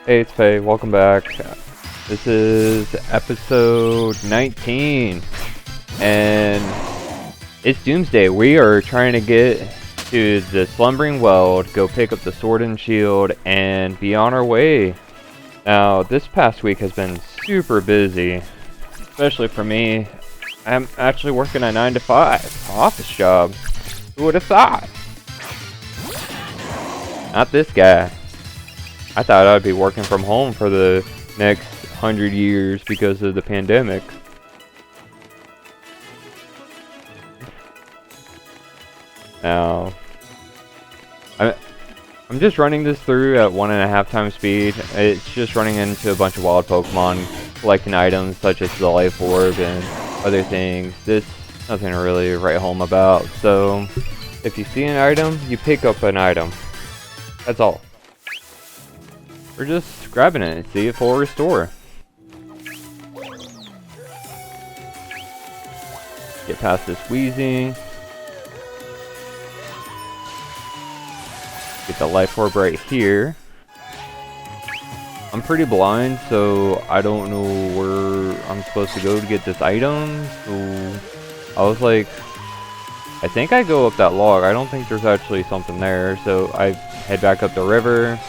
Hey, it's Faye. Welcome back. This is episode 19, and it's Doomsday. We are trying to get to the Slumbering World, go pick up the sword and shield, and be on our way. Now, this past week has been super busy, especially for me. I'm actually working a 9 to 5 office job. Who would have thought? Not this guy. I thought I'd be working from home for the next 100 years because of the pandemic. Now, I'm just running this through at 1.5 times speed. It's just running into a bunch of wild Pokemon, collecting items such as the Life Orb and other things. This nothing to really write home about. So, if you see an item, you pick up an item. That's all. We're just grabbing it and see it full restore. Get past this wheezing. Get the Life Orb right here. I'm pretty blind, so I don't know where I'm supposed to go to get this item. So I was like, I think I go up that log. I don't think there's actually something there. So I head back up the river.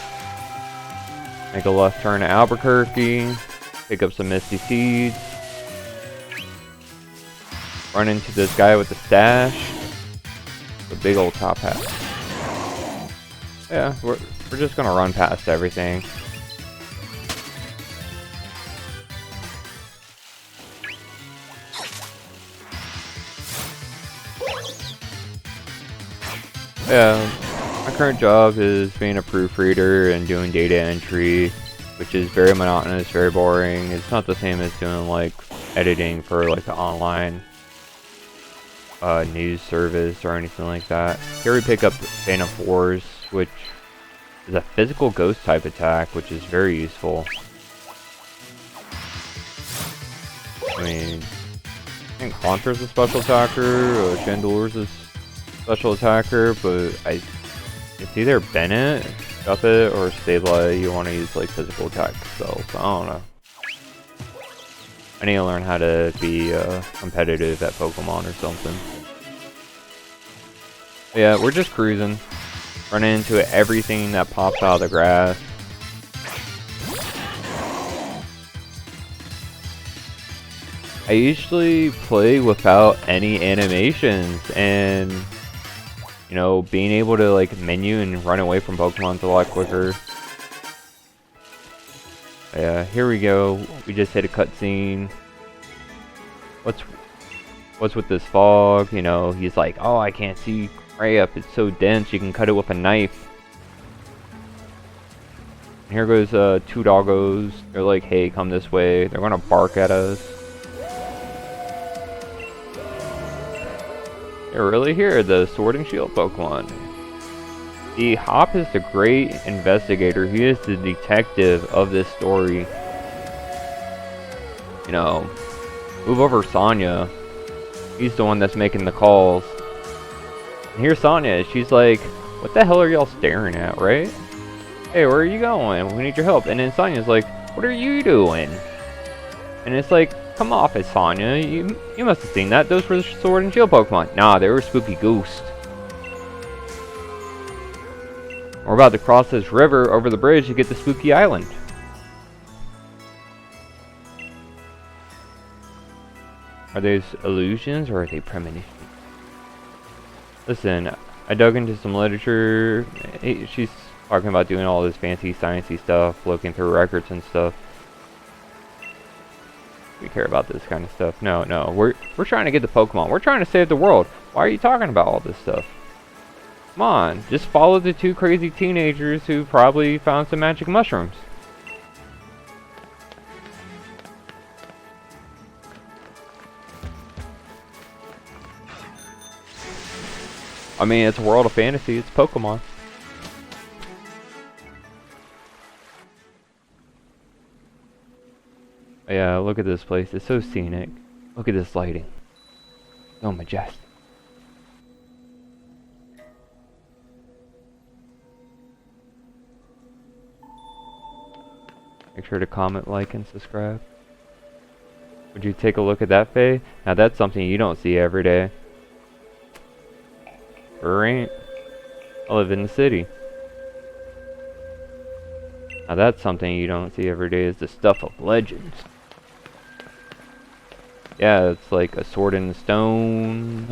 Make a left turn to Albuquerque, pick up some Misty Seeds, run into this guy with the stash, the big old top hat. Yeah, we're just gonna run past everything. Yeah. My current job is being a proofreader and doing data entry, which is very monotonous, very boring. It's not the same as doing like editing for like an online news service or anything like that. Here we pick up Phantom Force, which is a physical ghost type attack, which is very useful. I mean, I think Haunter's a special attacker, Chandelure's a special attacker, but it's either Bennett, Scuffit, or Stabilize. You want to use like physical attack spells. I don't know. I need to learn how to be competitive at Pokemon or something. But yeah, we're just cruising. Running into everything that pops out of the grass. I usually play without any animations, and you know, being able to like menu and run away from Pokemon's a lot quicker. Yeah, here we go. We just hit a cutscene. What's with this fog? You know, he's like, oh, I can't see right up. It's so dense. You can cut it with a knife. And here goes two doggos. They're like, hey, come this way. They're gonna bark at us. They're really here, the Sword and Shield Pokemon. The Hop is the great investigator. He is the detective of this story. You know, move over Sonya. He's the one that's making the calls. And here's Sonya. She's like, what the hell are y'all staring at, right? Hey, where are you going? We need your help. And then Sonya's like, what are you doing? And it's like, come off it, Sonya. You must have seen that. Those were the Sword and Shield Pokemon. Nah, they were spooky ghosts. We're about to cross this river over the bridge to get to Spooky Island. Are these illusions or are they premonitions? Listen, I dug into some literature. She's talking about doing all this fancy sciencey stuff, looking through records and stuff. We care about this kind of stuff. No, we're trying to get the Pokemon. We're trying to save the world. Why are you talking about all this stuff? Come on, just follow the two crazy teenagers who probably found some magic mushrooms. I mean, it's a world of fantasy. It's Pokemon. Yeah, look at this place. It's so scenic. Look at this lighting. So majestic. Make sure to comment, like, and subscribe. Would you take a look at that, Faye? Now that's something you don't see every day. Sure ain't. I live in the city. Now that's something you don't see every day, is the stuff of legends. Yeah, it's like a sword in stone,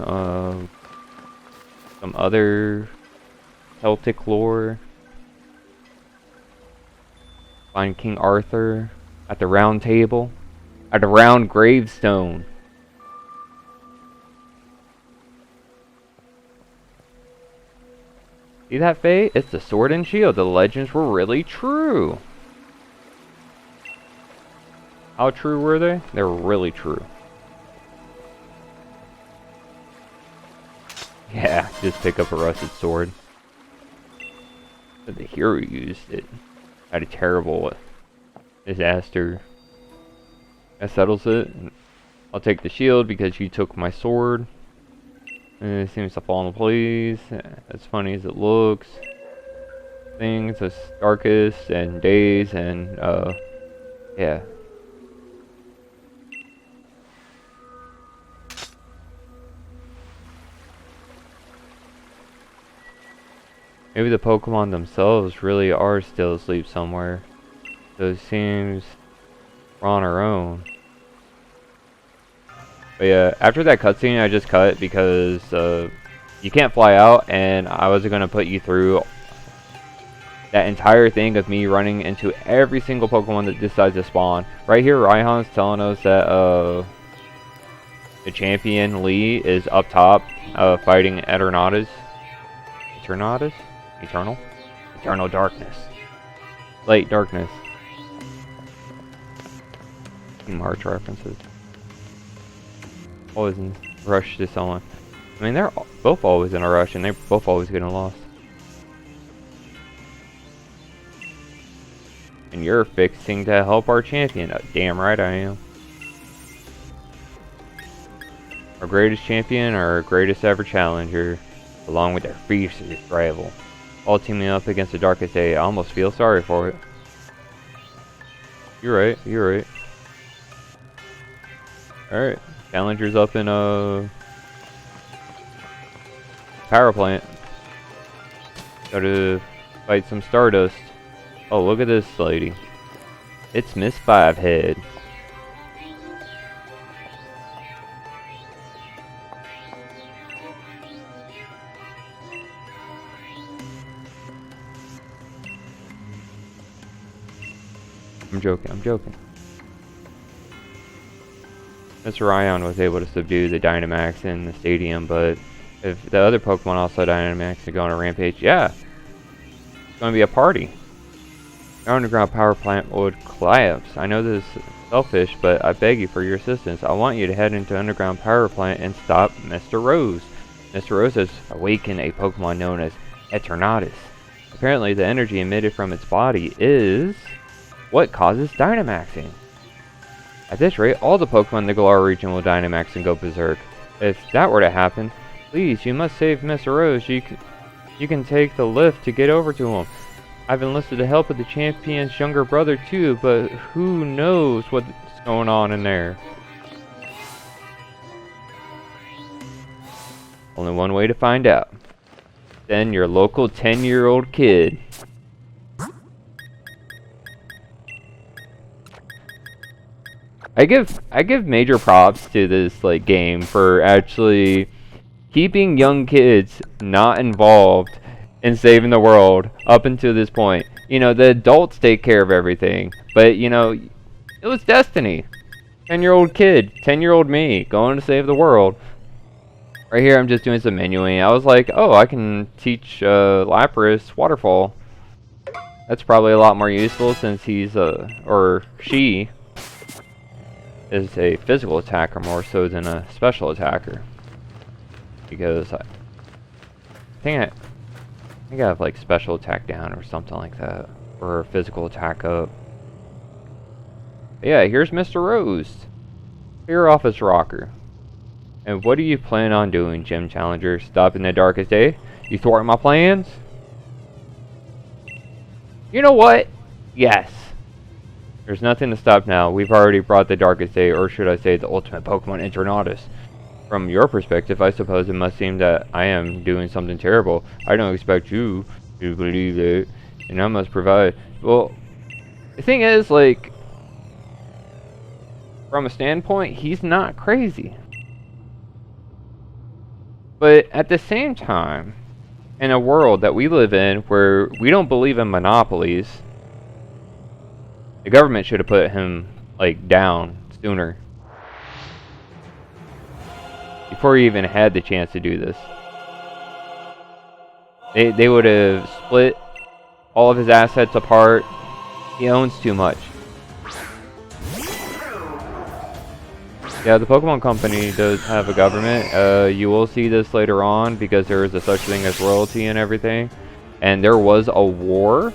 some other Celtic lore. Find King Arthur at the round table, at a round gravestone. See that, Faye? It's the sword and shield. The legends were really true. How true were they? They were really true. Yeah, just pick up a rusted sword. But the hero used it. Had a terrible disaster. That settles it. I'll take the shield because you took my sword. And it seems to fall into place. As funny as it looks. Things as darkest and days and yeah. Maybe the Pokemon themselves really are still asleep somewhere. So it seems we're on our own. But yeah, after that cutscene I just cut because you can't fly out, and I wasn't going to put you through that entire thing of me running into every single Pokemon that decides to spawn. Right here, Raihan's telling us that the champion Lee is up top fighting Eternatus. Eternatus? Eternal? Eternal darkness. Late darkness. March references. Always in a rush to someone. I mean, they're both always in a rush, and they're both always getting lost. And you're fixing to help our champion. Damn right I am. Our greatest champion, our greatest ever challenger, along with their fiercest rival. All teaming up against the darkest day. I almost feel sorry for it. You're right, you're right. Alright, challenger's up in power plant. Gotta fight some Stardust. Oh, look at this lady. It's Miss Fivehead. I'm joking, I'm joking. Mr. Ryan was able to subdue the Dynamax in the stadium, but if the other Pokemon also Dynamax and go on a rampage, yeah, it's going to be a party. Our underground power plant would collapse. I know this is selfish, but I beg you for your assistance. I want you to head into underground power plant and stop Mr. Rose. Mr. Rose has awakened a Pokemon known as Eternatus. Apparently, the energy emitted from its body is what causes Dynamaxing. At this rate, all the Pokemon in the Galar region will Dynamax and go berserk. If that were to happen, please, you must save Mr. Rose. You can take the lift to get over to him. I've enlisted the help of the champion's younger brother too, but who knows what's going on in there. Only one way to find out. Send your local 10-year-old kid. I give major props to this game for actually keeping young kids not involved in saving the world up until this point. You know, the adults take care of everything, but you know, it was destiny. 10-year-old kid, 10-year-old me, going to save the world. Right here, I'm just doing some menuing. I was like, oh, I can teach Lapras Waterfall. That's probably a lot more useful since he's or she is a physical attacker more so than a special attacker. Because I think I have like special attack down or something like that, or physical attack up. But yeah, here's Mr. Rose, your office rocker. And what do you plan on doing, Gym Challenger? Stop in the darkest day? You thwart my plans? You know what? Yes. There's nothing to stop now. We've already brought the darkest day, or should I say the ultimate Pokemon, Eternatus. From your perspective, I suppose it must seem that I am doing something terrible. I don't expect you to believe it, and I must provide. Well, the thing is, like, from a standpoint, he's not crazy. But at the same time, in a world that we live in where we don't believe in monopolies, the government should have put him, like, down sooner. Before he even had the chance to do this. They would have split all of his assets apart. He owns too much. Yeah, the Pokemon Company does have a government. You will see this later on because there is a such thing as royalty and everything. And there was a war.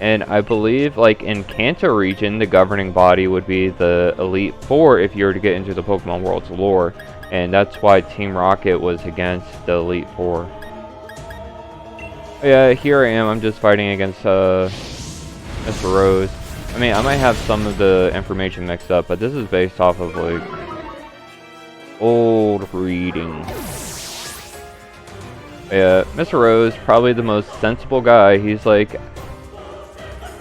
And I believe, like, in Kanto region, the governing body would be the Elite Four if you were to get into the Pokemon World's lore. And that's why Team Rocket was against the Elite Four. Yeah, here I am. I'm just fighting against Mr. Rose. I mean, I might have some of the information mixed up, but this is based off of, like, old reading. Yeah, Mr. Rose, probably the most sensible guy. He's, like,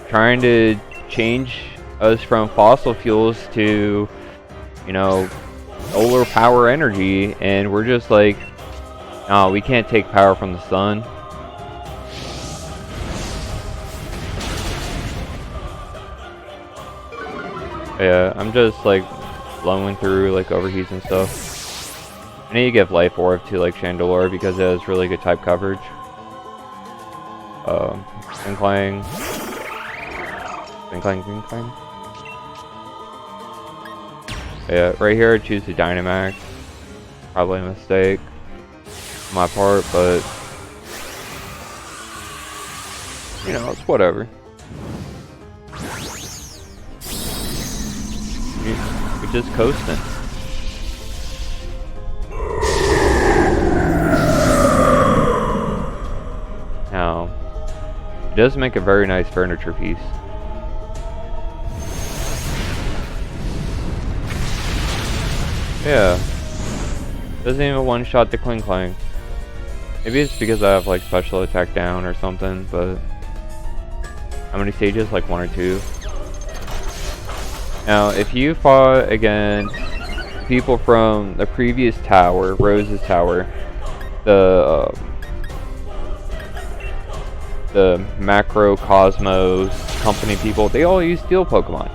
trying to change us from fossil fuels to, you know, solar power energy, and we're just like, no, we can't take power from the sun. Yeah, I'm just like blowing through like overheats and stuff. I need to give Life Orb to like Chandelure because it has really good type coverage. Clang. Yeah, right here I choose the Dynamax. Probably a mistake on my part, but you know, it's whatever. We're just coasting. Now, it does make a very nice furniture piece. Yeah. Doesn't even one-shot the Clang. Maybe it's because I have like special attack down or something, but how many stages? Like 1 or 2. Now, if you fought against people from the previous tower, Rose's tower, the Macrocosmos company people, they all use steel Pokemon.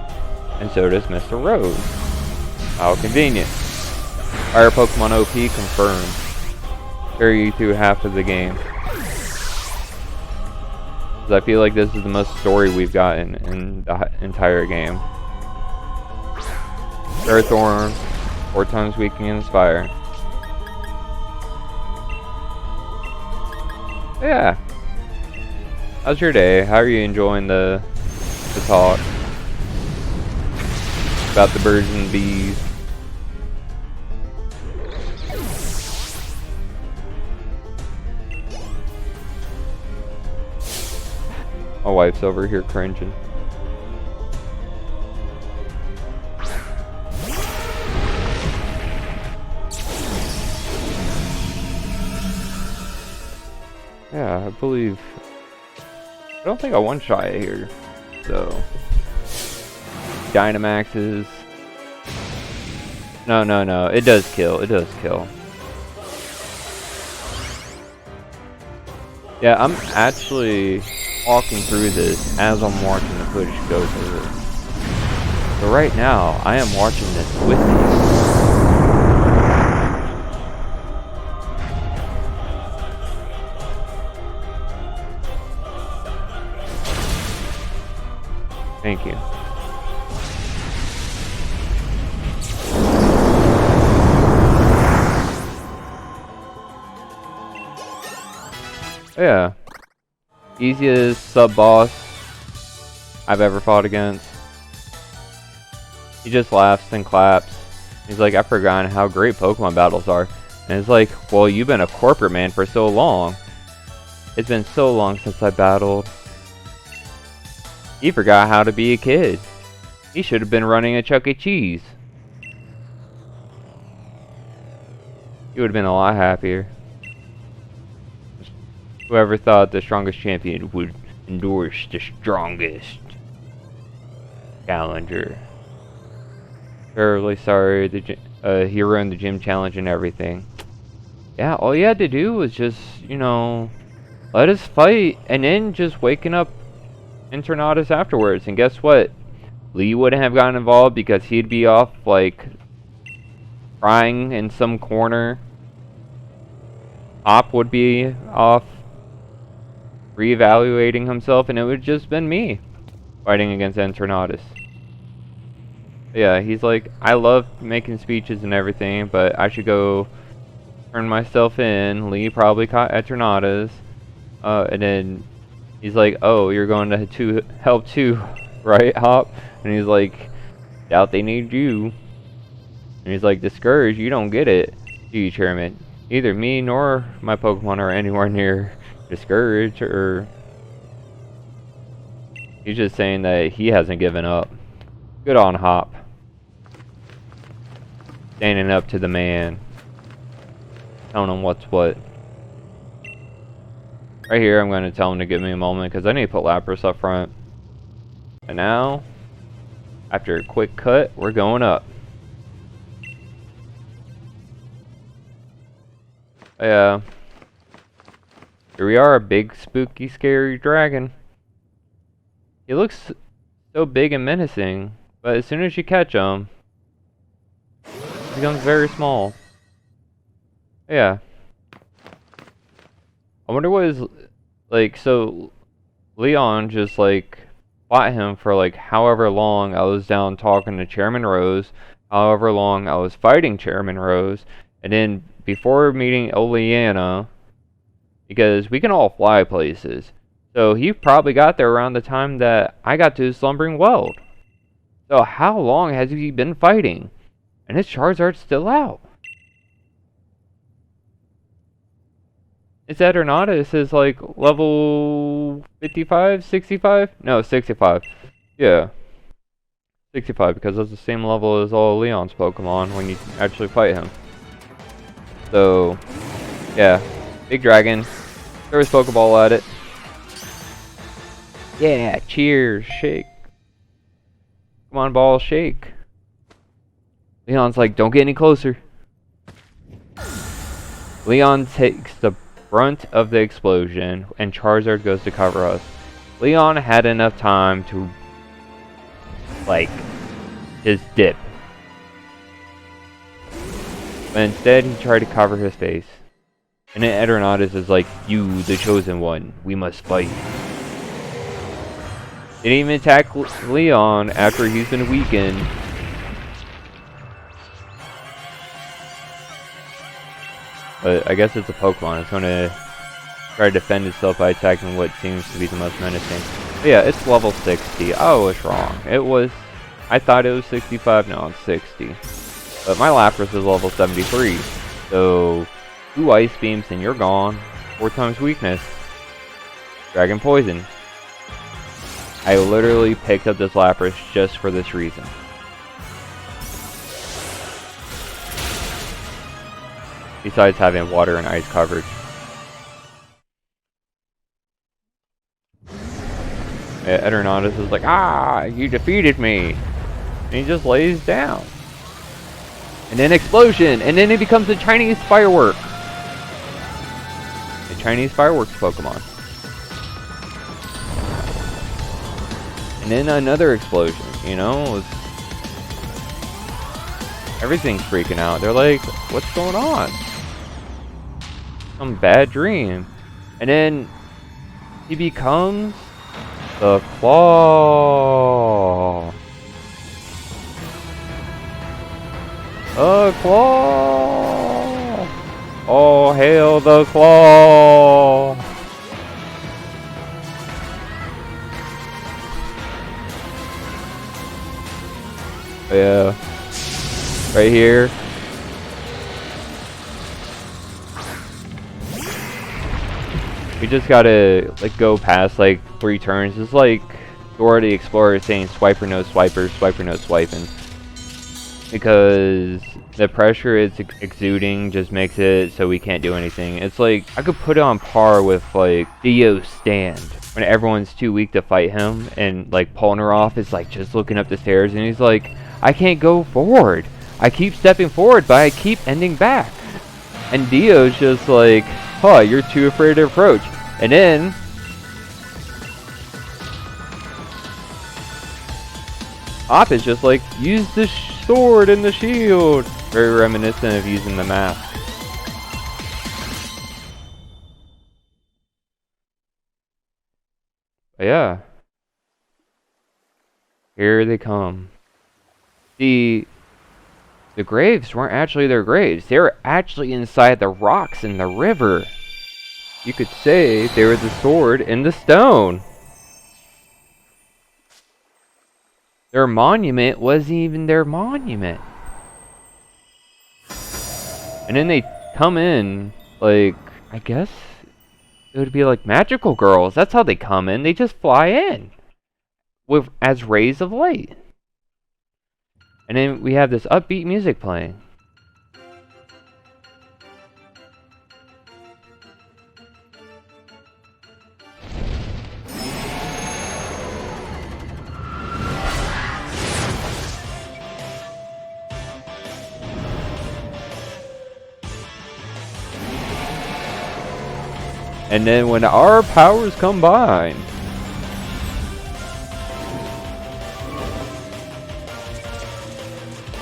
And so does Mr. Rose. How convenient. Fire Pokemon OP confirmed. Carry you through half of the game. Because I feel like this is the most story we've gotten in the entire game. Earthworm, 4 times weakening Inspire. Yeah. How's your day? How are you enjoying the talk about the birds and bees? My wife's over here cringing. Yeah, I believe. I don't think I one-shot it here. So. Dynamaxes. No. It does kill. It does kill. Yeah, I'm actually walking through this as I'm watching the footage go through. So right now, I am watching this with you. Thank you. Yeah. Easiest sub-boss I've ever fought against. He just laughs and claps. He's like, I've forgotten how great Pokemon battles are. And it's like, well, you've been a corporate man for so long. It's been so long since I battled. You forgot how to be a kid. He should have been running a Chuck E. Cheese. He would have been a lot happier. Whoever thought the strongest champion would endorse the strongest challenger. Terribly sorry, he ruined the gym challenge and everything. Yeah, all you had to do was just, you know, let us fight, and then just waking up Eternatus afterwards. And guess what? Lee wouldn't have gotten involved because he'd be off, like, crying in some corner. Hop would be off reevaluating himself, and it would just been me fighting against Eternatus. Yeah, he's like, I love making speeches and everything, but I should go turn myself in. Lee probably caught Eternatus. And then he's like, oh, you're going to help too, right, Hop? And he's like, doubt they need you. And he's like, discouraged, you don't get it, do you, Chairman? Neither me nor my Pokemon are anywhere near discouraged, or... He's just saying that he hasn't given up. Good on Hop. Standing up to the man. Telling him what's what. Right here, I'm going to tell him to give me a moment, because I need to put Lapras up front. And now, after a quick cut, we're going up. Yeah. Here we are, a big, spooky, scary dragon. He looks so big and menacing, but as soon as you catch him, he becomes very small. Yeah. I wonder what is, like, so Leon just, like, fought him for, like, however long I was down talking to Chairman Rose, however long I was fighting Chairman Rose, and then before meeting Oleana, because we can all fly places. So he probably got there around the time that I got to Slumbering Weld. So how long has he been fighting? And his Charizard's still out. His Eternatus is like level 55, 65? No, 65. Yeah. 65, because that's the same level as all Leon's Pokemon when you actually fight him. So, yeah. Big dragon. Throw his Pokeball at it. Yeah, cheers, shake. Come on, ball, shake. Leon's like, don't get any closer. Leon takes the brunt of the explosion, and Charizard goes to cover us. Leon had enough time to, like, just dip. But instead, he tried to cover his face. And then Eternatus is like, you, the chosen one, we must fight. Didn't even attack Leon after he's been weakened. But I guess it's a Pokemon. It's going to try to defend itself by attacking what seems to be the most menacing. But yeah, it's level 60. I was wrong. I thought it was 65, no, it's 60. But my Lapras is level 73. So, 2 Ice Beams and you're gone. 4 times weakness. Dragon Poison. I literally picked up this Lapras just for this reason. Besides having water and ice coverage. Yeah, Eternatus is like, ah, you defeated me. And he just lays down. And then explosion, and then it becomes a Chinese firework. A Chinese fireworks Pokemon. And then another explosion, you know? Everything's freaking out. They're like, what's going on? Some bad dream. And then he becomes the Claw. A Claw! Oh, hail the Claw! Yeah. Right here. We just gotta, like, go past, like, 3 turns. It's like Dora the Explorer is saying swiper no swiper, swiper no swiping. Because the pressure it's exuding just makes it so we can't do anything. It's like, I could put it on par with like Dio's stand. When everyone's too weak to fight him, and like Polnareff is like just looking up the stairs and he's like, I can't go forward. I keep stepping forward, but I keep ending back. And Dio's just like, huh, you're too afraid to approach. And then Op is just like, use the sword and the shield. Very reminiscent of using the mask. But yeah. Here they come. The graves weren't actually their graves. They were actually inside the rocks in the river. You could say they were the sword in the stone. Their monument wasn't even their monument. And then they come in, like, I guess it would be like magical girls. That's how they come in. They just fly in as rays of light. And then we have this upbeat music playing. And then when our powers combine,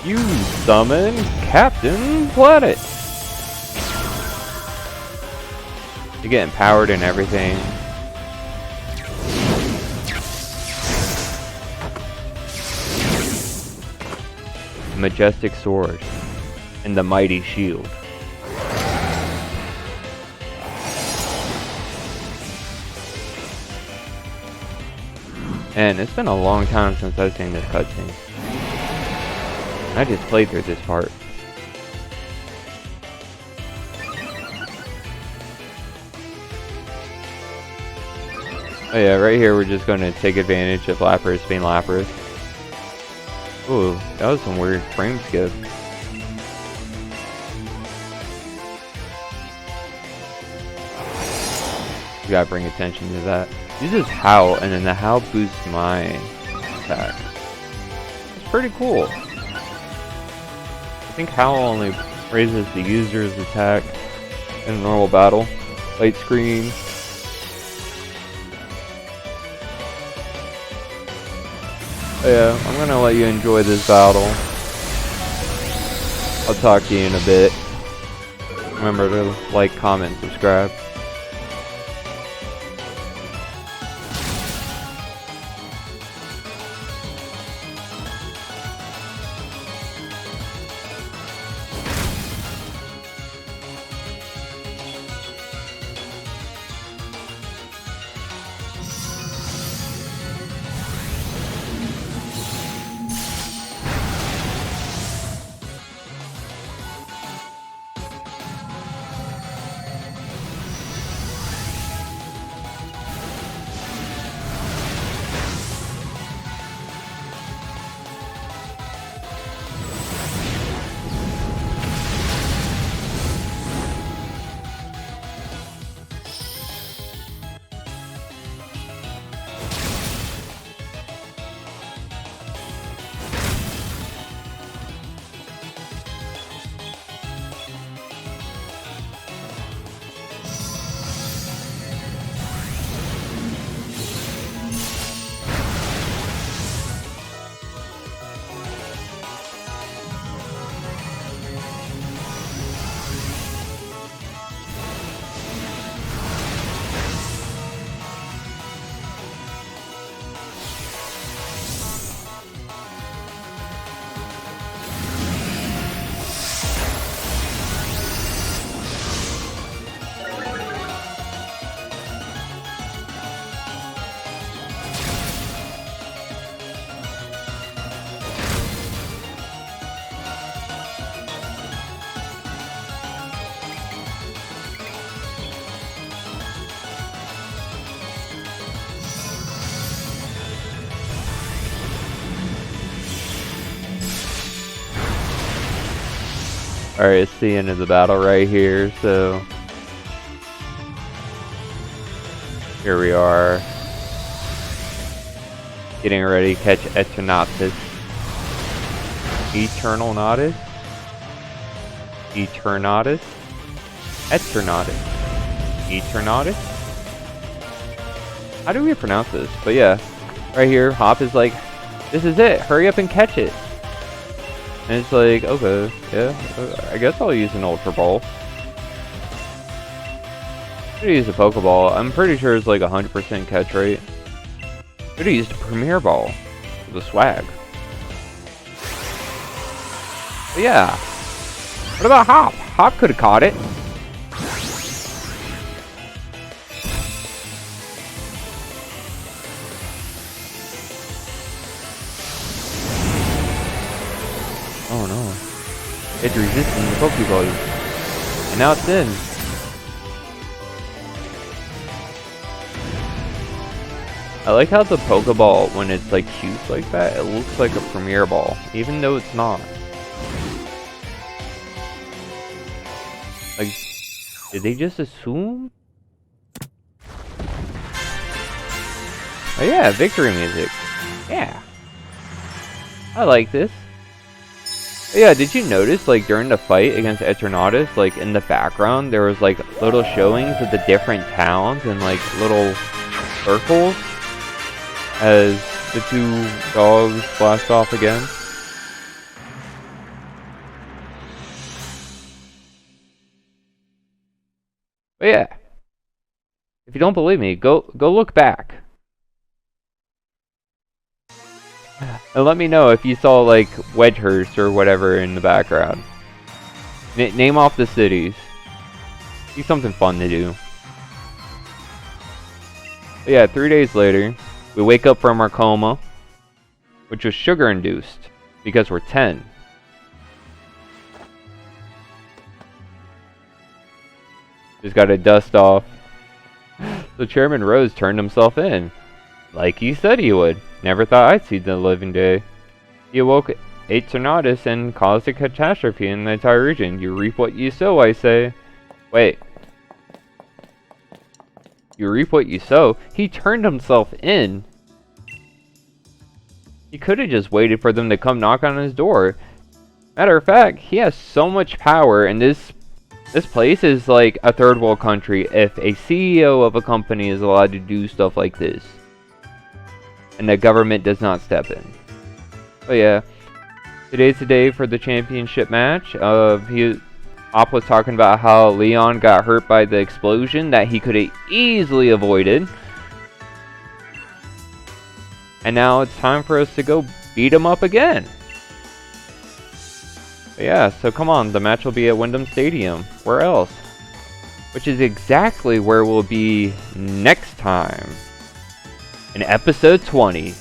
you summon Captain Planet. You get empowered and everything. The majestic sword and the mighty shield. And it's been a long time since I've seen this cutscene. I just played through this part. Oh yeah, right here we're just going to take advantage of Lapras being Lapras. Ooh, that was some weird frame skip. You gotta bring attention to that. Uses Howl, and then the Howl boosts my attack. It's pretty cool. I think Howl only raises the user's attack in a normal battle. Light screen. But yeah, I'm gonna let you enjoy this battle. I'll talk to you in a bit. Remember to like, comment, subscribe. Alright, it's the end of the battle right here, so... Here we are. Getting ready to catch Eternatus. Eternatus? Eternatus? Eternatus. Eternatus? How do we pronounce this? But yeah, right here, Hop is like, this is it, hurry up and catch it. And it's like, okay, yeah, I guess I'll use an Ultra Ball. I'm gonna use a Pokeball. I'm pretty sure it's like 100% catch rate. I'm gonna use the Premier Ball for the swag. But yeah. What about Hop? Hop could have caught it. Oh no. It's resisting the Pokeball. And now it's in. I like how the Pokeball, when it's like cute like that, it looks like a Premier Ball, even though it's not. Like, did they just assume? Oh yeah, victory music. Yeah. I like this. Oh yeah, did you notice, like, during the fight against Eternatus, like, in the background, there was, like, little showings of the different towns and, like, little circles as the two dogs blast off again? But yeah, if you don't believe me, go look back. And let me know if you saw, like, Wedgehurst or whatever in the background. Name off the cities. Be something fun to do. But yeah, 3 days later, we wake up from our coma, which was sugar-induced, because we're 10. Just gotta dust off. So Chairman Rose turned himself in, like he said he would. Never thought I'd see the living day. He awoke Eternatus and caused a catastrophe in the entire region. You reap what you sow, I say. Wait. You reap what you sow? He turned himself in. He could have just waited for them to come knock on his door. Matter of fact, he has so much power, and this place is like a third world country if a CEO of a company is allowed to do stuff like this. And the government does not step in. But yeah, today's the day for the championship match. Op was talking about how Leon got hurt by the explosion that he could have easily avoided. And now it's time for us to go beat him up again. But yeah, so come on, the match will be at Wyndham Stadium. Where else? Which is exactly where we'll be next time. In episode 20.